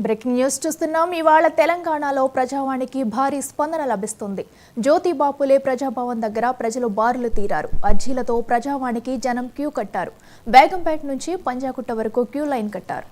Breaking news చూస్తున్నాం. ఇవాళ తెలంగాణలో ప్రజావాణికి భారీ స్పందన లభిస్తుంది. జ్యోతి బాపులే ప్రజాభవన్ దగ్గర ప్రజలు బారులు తీరారు. అర్జీలతో ప్రజావాణికి జనం క్యూ కట్టారు. బేగంపేట నుంచి పంజాగుట్ట వరకు క్యూ లైన్ కట్టారు.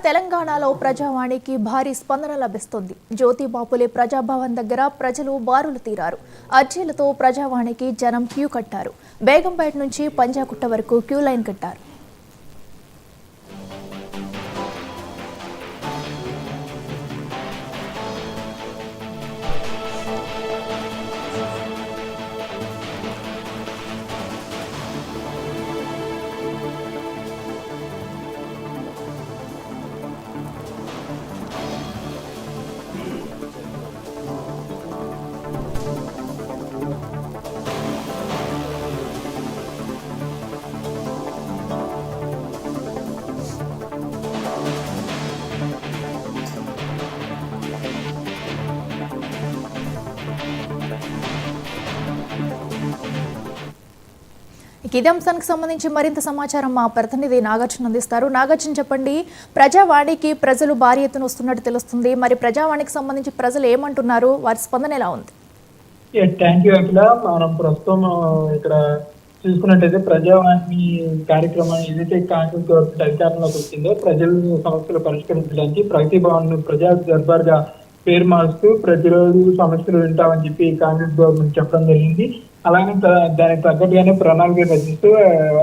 తెలంగాణలో ప్రజావాణికి భారీ స్పందన లభిస్తుంది. జ్యోతి బాపులే ప్రజాభవన్ దగ్గర ప్రజలు బారులు తీరారు. అర్జీలతో ప్రజావాణికి జనం క్యూ కట్టారు. బేగంపేట నుంచి పంజాగుట్ట వరకు క్యూ లైన్ కట్టారు. ఇదే అంశానికి సంబంధించి మరింత సమాచారం మా ప్రతినిధి నాగార్జున అందిస్తారు. నాగార్జున, చెప్పండి, ప్రజావాణికి ప్రజలు భారీ ఎత్తున వస్తున్నట్టు తెలుస్తుంది. మరి ప్రజావాణికి సంబంధించి ప్రజలు ఏమంటున్నారు? వారి స్పందన ఎలా ఉంది? థ్యాంక్ యూ అఖిల. మనం ప్రస్తుతం ఇక్కడ చూసుకున్నట్టయితే ప్రజావాణి కార్యక్రమం ఏదైతే కాంగ్రెస్ గవర్నమెంట్ అధికారంలోకి వచ్చిందో ప్రజల సమస్యలు పరిష్కరించడానికి ప్రగతి భవన్ ప్రజా దర్బార్ గా పేరు మారుస్తూ ప్రతిరోజు సమస్యలు వింటామని చెప్పి కాంగ్రెస్ గవర్నమెంట్ చెప్పడం జరిగింది. అలానే దానికి తగ్గట్టుగానే ప్రణాళిక రచిస్తూ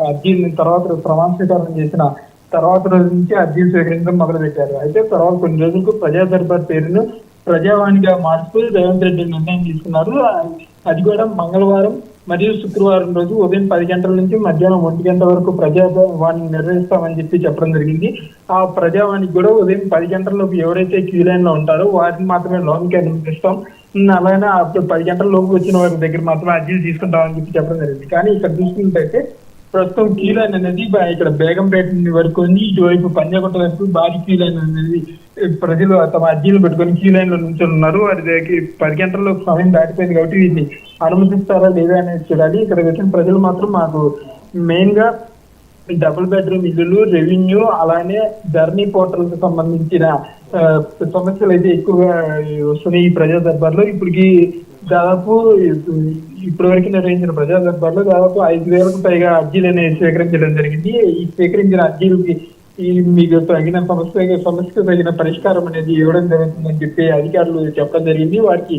అర్జీలు తర్వాత ప్రమాణ స్వీకారం చేసిన తర్వాత రోజు నుంచి అర్జీలు స్వీకరించడం మొదలు పెట్టారు. అయితే తర్వాత కొన్ని రోజులకు ప్రజా దర్బార్ పేరును ప్రజావాణిగా మార్చుతూ రేవంత్ రెడ్డి నిర్ణయం తీసుకున్నారు. అది కూడా మంగళవారం మరియు శుక్రవారం రోజు ఉదయం 10 గంటల నుంచి మధ్యాహ్నం 1 గంట వరకు ప్రజావాణి నిర్వహిస్తామని చెప్పడం జరిగింది. ఆ ప్రజావాణికి కూడా ఉదయం 10 గంటలలోపు ఎవరైతే క్యూ లైన్ లో ఉంటారో వారిని మాత్రమే లోన్కి అనుమతిస్తాం, అలానే అప్పుడు 10 గంటల లోపు వచ్చిన వారి దగ్గర మాత్రమే అర్జీలు తీసుకుంటామని చెప్పడం జరిగింది. కానీ ఇక్కడ చూసుకున్నట్టయితే ప్రస్తుతం క్యూ లైన్ అనేది ఇక్కడ బేగంపేట వరకు ఇటువైపు పంజాగుట్ట వరకు భారీ క్యూ లైన్ అనేది ప్రజలు తమ అర్జీలు పెట్టుకొని క్యూ లైన్ లో నుంచొని ఉన్నారు. వారి దగ్గర 10 గంటల్లో సమయం దాటిపోయింది కాబట్టి వీటిని అనుమతిస్తారా లేదా అనేది చూడాలి. ఇక్కడ వచ్చిన ప్రజలు మాత్రం మాకు మెయిన్ గా డబుల్ బెడ్రూమ్ ఇల్లులు, రెవెన్యూ, అలానే ధరణి పోర్టల్ కు సంబంధించిన సమస్యలు అయితే ఎక్కువగా వస్తున్నాయి ఈ ప్రజా దర్బార్లో. ఇప్పటికి దాదాపు ఇప్పటి వరకు నిర్వహించిన ప్రజా దర్బార్లో దాదాపు 5,000కు పైగా అర్జీలు అనేవి స్వీకరించడం జరిగింది. ఈ స్వీకరించిన అర్జీలకి మీకు తగిన సమస్యకు తగిన పరిష్కారం అనేది ఇవ్వడం జరుగుతుందని చెప్పి అధికారులు చెప్పడం జరిగింది. వారికి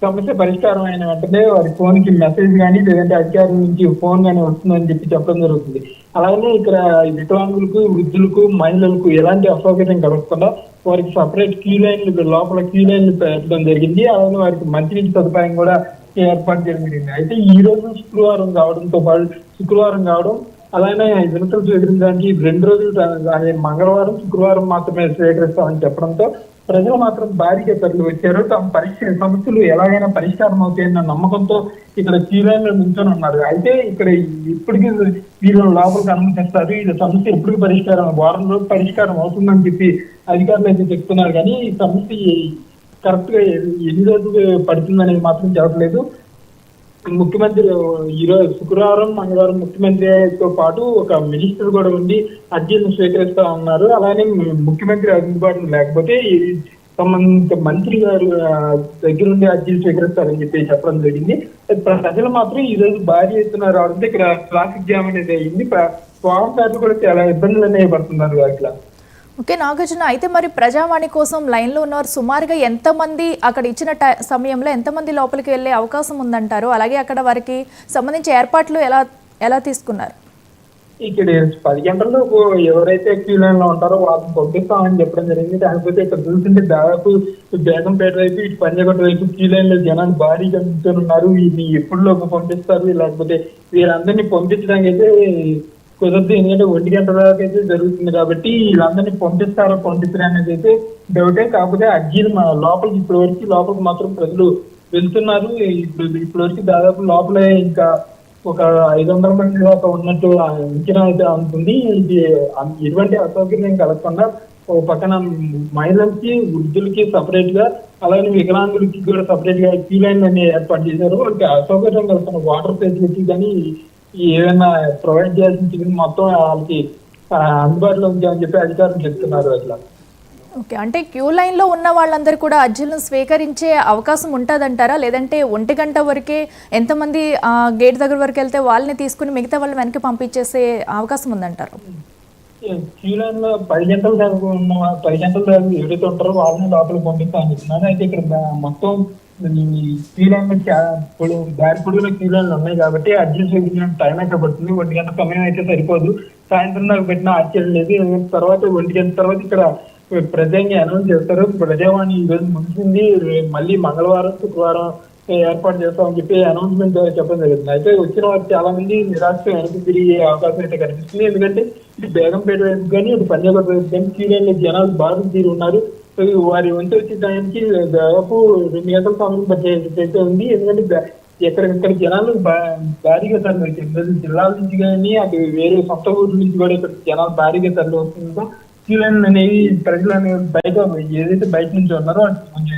సమస్య పరిష్కారం అయిన వెంటనే వారి ఫోన్ కి మెసేజ్ కానీ లేదంటే అధికారుల నుంచి ఫోన్ కానీ వస్తుందని చెప్పడం జరుగుతుంది. అలాగే ఇక్కడ వికలాంగులకు, వృద్ధులకు, మహిళలకు ఎలాంటి అసౌకర్యం కలగకుండా వారికి సపరేట్ క్యూ లైన్లు లోపల క్యూ లైన్లు పెట్టడం జరిగింది. అలాగే వారికి మంచినీటి సదుపాయం కూడా ఏర్పాటు చేయడం జరిగింది. అయితే ఈ రోజు శుక్రవారం కావడం అలానే వినతులు స్వీకరించడానికి 2 రోజులు మంగళవారం, శుక్రవారం మాత్రమే స్వీకరిస్తామని చెప్పడంతో ప్రజలు మాత్రం భారీగా తరలి వచ్చారు. తమ సమస్యలు ఎలాగైనా పరిష్కారం అవుతాయన్న నమ్మకంతో ఇక్కడ క్యూ లైన్ లో నిల్చొని ఉన్నారు. అయితే ఇక్కడ ఇప్పటికీ వీళ్ళు లోపలికి అనుమతిస్తారు. ఇది సమస్య ఎప్పటికీ పరిష్కారం, వారం రోజులు పరిష్కారం అవుతుందని చెప్పి అధికారులు అయితే చెప్తున్నారు. కానీ ఈ సమస్య కరెక్ట్ గా ఎన్ని రోజులు పడుతుందనేది మాత్రం చెప్పలేదు. ముఖ్యమంత్రి ఈరోజు శుక్రవారం, మంగళవారం ముఖ్యమంత్రితో పాటు ఒక మినిస్టర్ కూడా ఉండి అర్జీలను స్వీకరిస్తా ఉన్నారు. అలానే ముఖ్యమంత్రి అందుబాటులో లేకపోతే సంబంధిత మంత్రి గారు దగ్గరుండి అర్జీలు స్వీకరిస్తారని చెప్పడం జరిగింది. ప్రజలు మాత్రం ఈ రోజు భారీ ఎత్తున రావడంతో ఇక్కడ ట్రాఫిక్ జామ్ అనేది అయింది. వాహనదారులు కూడా చాలా ఇబ్బందులు అనేవి పడుతున్నారు. అట్లా ఓకే నాగార్జున, అయితే మరి ప్రజావాణి కోసం లైన్లో ఉన్నవారు సుమారుగా ఎంతమంది అక్కడ ఇచ్చిన సమయంలో ఎంతమంది లోపలికి వెళ్ళే అవకాశం ఉందంటారు? అలాగే అక్కడ వారికి సంబంధించి ఏర్పాట్లు ఎలా ఎలా తీసుకున్నారు? ఇక్కడ 10 గంటల్లో ఎవరైతే క్యూ లైన్ లో ఉంటారో వాళ్ళని పంపిస్తామని చెప్పడం జరిగింది. కాకపోతే ఇక్కడ చూస్తుంటే దాదాపు బేగంపేట వైపు ఇటు పంజాగుట్ట వైపు క్యూ లైన్ లో జనాలు భారీగా నిల్చొని ఉన్నారు. ఇది ఎప్పుడులోకి పంపిస్తారు, లేకపోతే వీళ్ళందరినీ పంపించడానికి అయితే కుదరదు. ఎందుకంటే 1 గంట దాకా అయితే జరుగుతుంది కాబట్టి వీళ్ళందరినీ పంపిస్తారో పంపిస్తారు అనేది అయితే డౌటే. కాకపోతే అర్జీలు మన లోపలికి లోపలికి మాత్రం ప్రజలు వెళ్తున్నారు. ఇప్పటి వరకు దాదాపు లోపలే ఇంకా ఒక 500 మంది దాకా ఉన్నట్టు అంచనా అయితే ఉంటుంది. ఇది ఎటువంటి అసౌకర్యం కలగకుండా ఒక పక్కన మహిళలకి వృద్ధులకి సపరేట్ గా, అలాగే వికలాంగులకి కూడా సపరేట్ గా క్యూ లైన్ అని ఏర్పాటు చేశారు. వాళ్ళకి అసౌకర్యం కలుగుతున్న వాటర్ ఫెసిలిటీ కానీ ఏదైనా ప్రొవైడ్ చేయాల్సింది మొత్తం వాళ్ళకి అందుబాటులో ఉంచామని చెప్పి అధికారులు చెప్తున్నారు. అట్లా ఓకే, అంటే క్యూ లైన్లో ఉన్న వాళ్ళందరూ కూడా అర్జీలను స్వీకరించే అవకాశం ఉంటుందంటారా? లేదంటే 1 గంట వరకే ఎంతమంది గేట్ దగ్గర వరకు వెళ్తే వాళ్ళని తీసుకుని మిగతా వాళ్ళు వెనక్కి పంపించేసే అవకాశం ఉందంటారు? క్యూ లైన్ లో 10 గంటల దాకా ఉన్న 10 గంటల దాకా ఎవరైతే ఉంటారో వాళ్ళని లోపలికి పంపిస్తామని చెప్తున్నారు. అయితే ఇక్కడ మొత్తం క్యూ లైన్ దారి పొడుగులో క్యూ లైన్లు ఉన్నాయి కాబట్టి అర్జీలు స్వీకరించిన టైం అయితే పడుతుంది. 1 గంట సమయం అయితే సరిపోదు. సాయంత్రం దాకా పెట్టిన ఆశ్చర్యం లేదు. తర్వాత 1 గంట తర్వాత ఇక్కడ ప్రజెంట్ అనౌన్స్ చేస్తారు. ప్రజావాణి ఈ రోజు ముగిసింది, మళ్ళీ మంగళవారం శుక్రవారం ఏర్పాటు చేస్తామని చెప్పి అనౌన్స్మెంట్ చెప్పడం జరుగుతుంది. అయితే వచ్చిన వారు చాలా మంది నిరాశ వెనక్కి తిరిగే అవకాశం అయితే కనిపిస్తుంది. ఎందుకంటే ఇటు బేగంపేట వైపు కానీ ఇటు పంజాగుట్ట వైపు కానీ క్యూ లైన్ లో జనాలు బాగా తీరు ఉన్నారు. వారి వంతు వచ్చే టైంకి దాదాపు 2 గంటల సమయం పట్టేటైతే ఉంది. ఎందుకంటే ఎక్కడికక్కడ జనాలు భారీగా తరలి వచ్చారు. జిల్లాల నుంచి కానీ అటు వేరే సొంత ఊర్ల నుంచి కూడా ఇక్కడ జనాలు భారీగా తరలి వస్తుందో క్యూ లైన్ అనేవి ప్రజలు అనేవి బయట ఏదైతే బయట నుంచి ఉన్నారో కొంచెం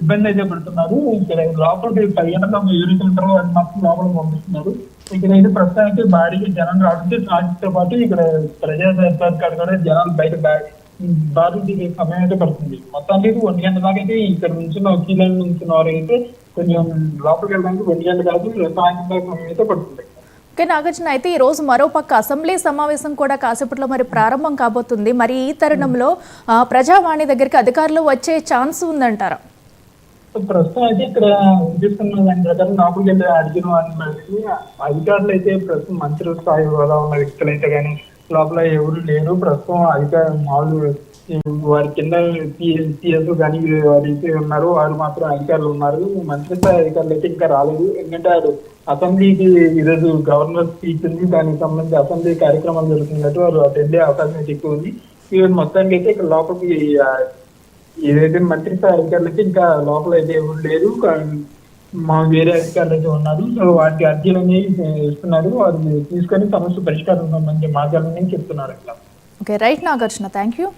ఇబ్బంది అయితే పడుతున్నారు. ఇక్కడ లోపలికి 10 గంటల ఎవరైతే ఉంటారో వాళ్ళు మాత్రం లోపలికి పంపిస్తున్నారు. ఇక్కడైతే ప్రస్తుతానికి భారీగా జనాలు రావడంతో ట్రాఫిక్ తో పాటు ఇక్కడ ప్రజా కాడ కూడా జనాలు బయట భారీ సమయం అయితే పడుతుంది. మొత్తానికి 1 గంట దాకా అయితే ఇక్కడ నుంచి క్యూ లైన్ నుంచి వారు అయితే కొంచెం లోపలికి వెళ్ళడానికి 1 గంట కాదు సాయంత్రం దాకా సమయం అయితే పడుతుంది. ఓకే నాగార్జున, అయితే ఈ రోజు మరోపక్క అసెంబ్లీ సమావేశం కూడా కాసేపట్లో మరి ప్రారంభం కాబోతుంది. మరి ఈ తరుణంలో ప్రజావాణి దగ్గరికి అధికారులు వచ్చే ఛాన్స్ ఉందంటారా? ప్రస్తుతం అయితే ఇక్కడ వినిపిస్తున్న దాని ప్రకారం లోపలికి వెళ్ళి అడిగిన వారిని అధికారులు అయితే ప్రస్తుతం మంత్రి స్థాయి హోదా ఉన్న వ్యక్తులు అయితే కానీ లోపల ఎవరు లేరు. ప్రస్తుతం మామూలు వారి కింద సిఎస్ కానీ వారైతే ఉన్నారు, వారు మాత్రం అధికారులు ఉన్నారు. మంత్రి స్థాయి అధికారులు అయితే ఇంకా రాలేదు. ఎందుకంటే అసెంబ్లీకి ఈరోజు గవర్నర్ స్పీచ్ ఉంది, దానికి సంబంధించి అసెంబ్లీ కార్యక్రమాలు జరుగుతున్నట్టు వారు అటు వెళ్ళే అవకాశం అయితే ఎక్కువ ఉంది. ఈరోజు మొత్తానికి అయితే ఇక్కడ లోపలికి ఏదైతే మంత్రి స్థాయి అధికారులు అయితే ఇంకా లోపల అయితే ఎవరు లేరు, మా వేరే అధికారులు అయితే ఉన్నారు. సో వాటి అర్జీలు అనేవి ఇస్తున్నారు, వారు తీసుకొని సమస్య పరిష్కారం సంబంధించి మార్గాలని చెప్తున్నారు. ఇట్లా okay right Nagarjuna, thank you.